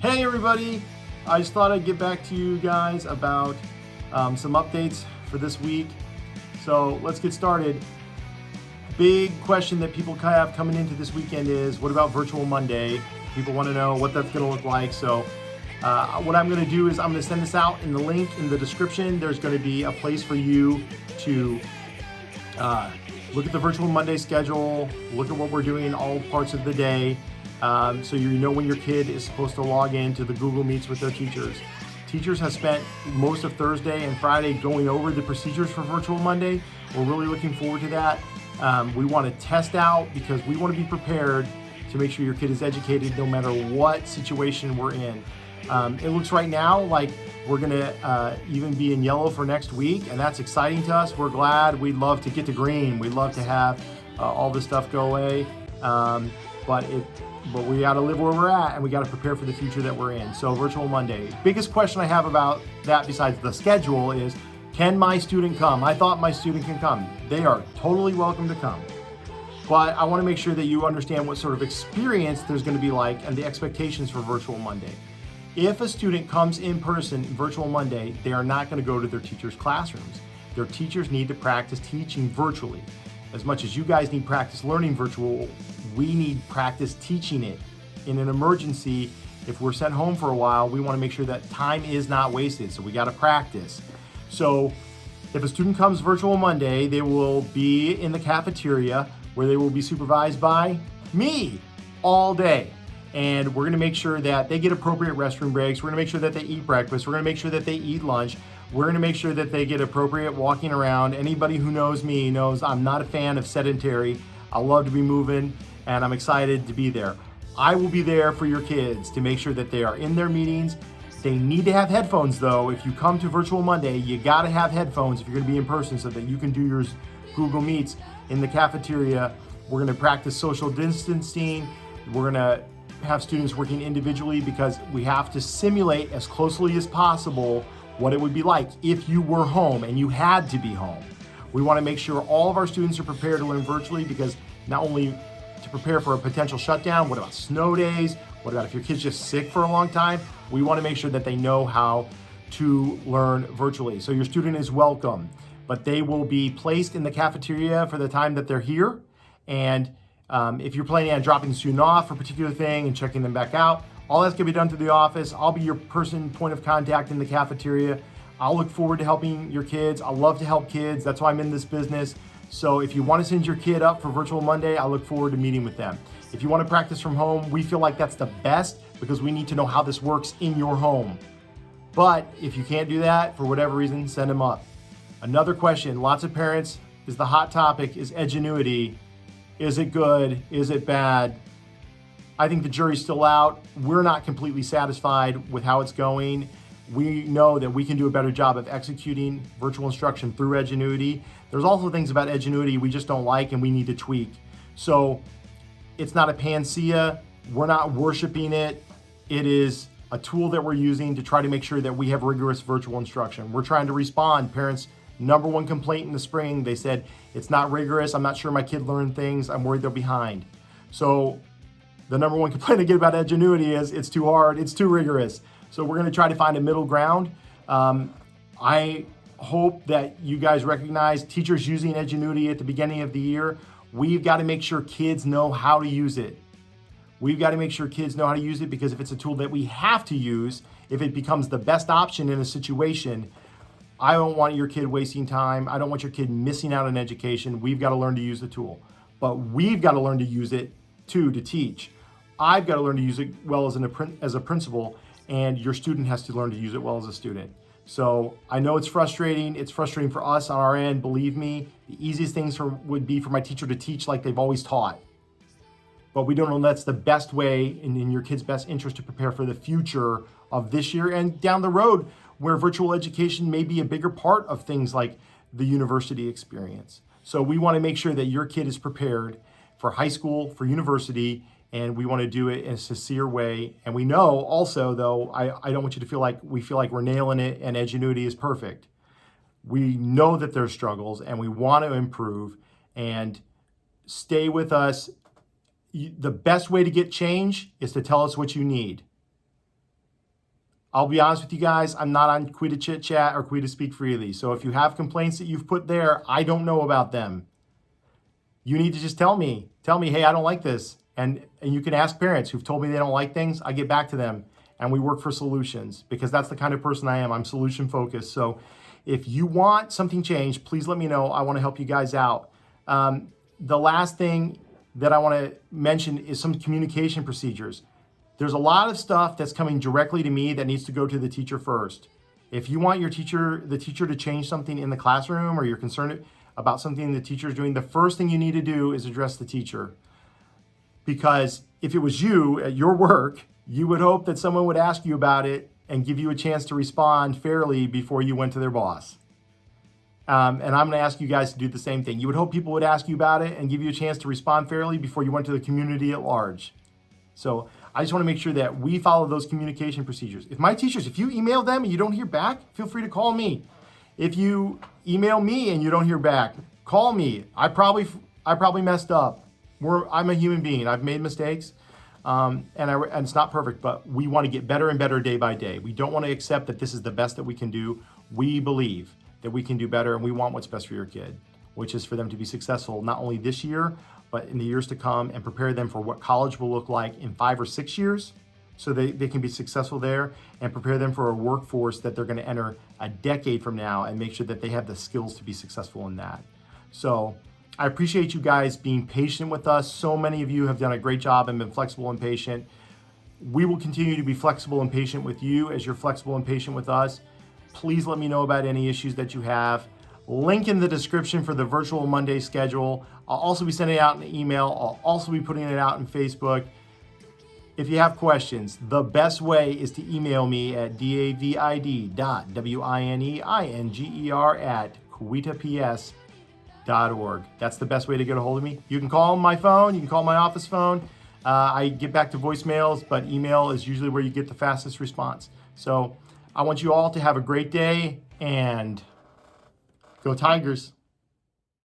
Hey everybody, I just thought I'd get back to you guys about some updates for this week. So let's get started. Big question that people have coming into this weekend is, what about Virtual Monday? People want to know what that's going to look like. So what I'm going to do is I'm going to send this out in the link in the description. There's going to be a place for you to look at the Virtual Monday schedule, look at what we're doing all parts of the day. So you know when your kid is supposed to log in to the Google Meets with their teachers. Teachers have spent most of Thursday and Friday going over the procedures for Virtual Monday. We're really looking forward to that. We want to test out because we want to be prepared to make sure your kid is educated no matter what situation we're in. It looks right now like we're going to even be in yellow for next week, and that's exciting to us. We're glad. We'd love to get to green. We'd love to have all this stuff go away, but we got to live where we're at, and we got to prepare for the future that we're in. So Virtual Monday. Biggest question I have about that besides the schedule is, can my student come? I thought my student can come. They are totally welcome to come. But I want to make sure that you understand what sort of experience there's going to be like and the expectations for Virtual Monday. If a student comes in person Virtual Monday, they are not going to go to their teachers' classrooms. Their teachers need to practice teaching virtually. As much as you guys need practice learning virtual, we need practice teaching it. In an emergency, if we're sent home for a while, we want to make sure that time is not wasted, so we got to practice. So if a student comes Virtual Monday, they will be in the cafeteria where they will be supervised by me all day. And we're going to make sure that they get appropriate restroom breaks. We're going to make sure that they eat breakfast. We're going to make sure that they eat lunch. We're going to make sure that they get appropriate walking around. Anybody who knows me knows I'm not a fan of sedentary. I love to be moving, and I'm excited to be there. I will be there for your kids to make sure that they are in their meetings. They need to have headphones though. If you come to Virtual Monday, you got to have headphones if you're going to be in person so that you can do your Google Meets in the cafeteria. We're going to practice social distancing. We're going to have students working individually because we have to simulate as closely as possible what it would be like if you were home and you had to be home. We want to make sure all of our students are prepared to learn virtually, because not only to prepare for a potential shutdown, what about snow days? What about if your kid's just sick for a long time? We want to make sure that they know how to learn virtually. So your student is welcome, but they will be placed in the cafeteria for the time that they're here. And if you're planning on dropping the student off for a particular thing and checking them back out, all that's gonna be done through the office. I'll be your point of contact in the cafeteria. I'll look forward to helping your kids. I love to help kids. That's why I'm in this business. So if you want to send your kid up for Virtual Monday, I look forward to meeting with them. If you want to practice from home, we feel like that's the best because we need to know how this works in your home. But if you can't do that for whatever reason, send them up. Another question, lots of parents, is the hot topic, is Edgenuity. Is it good? Is it bad? I think the jury's still out. We're not completely satisfied with how it's going. We know that we can do a better job of executing virtual instruction through Edgenuity. There's also things about Edgenuity we just don't like and we need to tweak. So it's not a panacea. We're not worshiping it. It is a tool that we're using to try to make sure that we have rigorous virtual instruction. We're trying to respond. Parents' number one complaint in the spring, they said, it's not rigorous. I'm not sure my kid learned things. I'm worried they're behind. So the number one complaint I get about Edgenuity is it's too hard, it's too rigorous. So we're gonna try to find a middle ground. I hope that you guys recognize teachers using Edgenuity at the beginning of the year. We've got to make sure kids know how to use it. We've got to make sure kids know how to use it, because if it's a tool that we have to use, if it becomes the best option in a situation, I don't want your kid wasting time. I don't want your kid missing out on education. We've got to learn to use the tool, but we've got to learn to use it too to teach. I've got to learn to use it well as a principal, and your student has to learn to use it well as a student. So I know it's frustrating. It's frustrating for us on our end. Believe me, the easiest things would be for my teacher to teach like they've always taught. But we don't know that's the best way in your kid's best interest to prepare for the future of this year and down the road, where virtual education may be a bigger part of things like the university experience. So we want to make sure that your kid is prepared for high school, for university, and we want to do it in a sincere way. And we know also, though, I don't want you to feel like we feel like we're nailing it and Edgenuity is perfect. We know that there's struggles and we want to improve, and stay with us. The best way to get change is to tell us what you need. I'll be honest with you guys, I'm not on Quita Chit Chat or Quita Speak Freely. So if you have complaints that you've put there, I don't know about them. You need to just tell me, hey, I don't like this. And you can ask parents who've told me they don't like things. I get back to them and we work for solutions, because that's the kind of person I am. I'm solution focused. So if you want something changed, please let me know. I want to help you guys out. The last thing that I want to mention is some communication procedures. There's a lot of stuff that's coming directly to me that needs to go to the teacher first. If you want the teacher to change something in the classroom, or you're concerned about something the teacher is doing, the first thing you need to do is address the teacher. Because if it was you at your work, you would hope that someone would ask you about it and give you a chance to respond fairly before you went to their boss. And I'm going to ask you guys to do the same thing. You would hope people would ask you about it and give you a chance to respond fairly before you went to the community at large. So I just want to make sure that we follow those communication procedures. If you email them and you don't hear back, feel free to call me. If you email me and you don't hear back, call me. I probably messed up. I'm a human being. I've made mistakes, and it's not perfect, but we want to get better and better day by day. We don't want to accept that this is the best that we can do. We believe that we can do better, and we want what's best for your kid, which is for them to be successful not only this year, but in the years to come, and prepare them for what college will look like in 5 or 6 years, so they can be successful there, and prepare them for a workforce that they're going to enter a decade from now, and make sure that they have the skills to be successful in that. So I appreciate you guys being patient with us. So many of you have done a great job and been flexible and patient. We will continue to be flexible and patient with you as you're flexible and patient with us. Please let me know about any issues that you have. Link in the description for the virtual Monday schedule. I'll also be sending it out in an email. I'll also be putting it out on Facebook. If you have questions, the best way is to email me at david.wininger@quitaps.org. That's the best way to get a hold of me. You can call my phone. You can call my office phone. I get back to voicemails, but email is usually where you get the fastest response. So I want you all to have a great day, and go Tigers.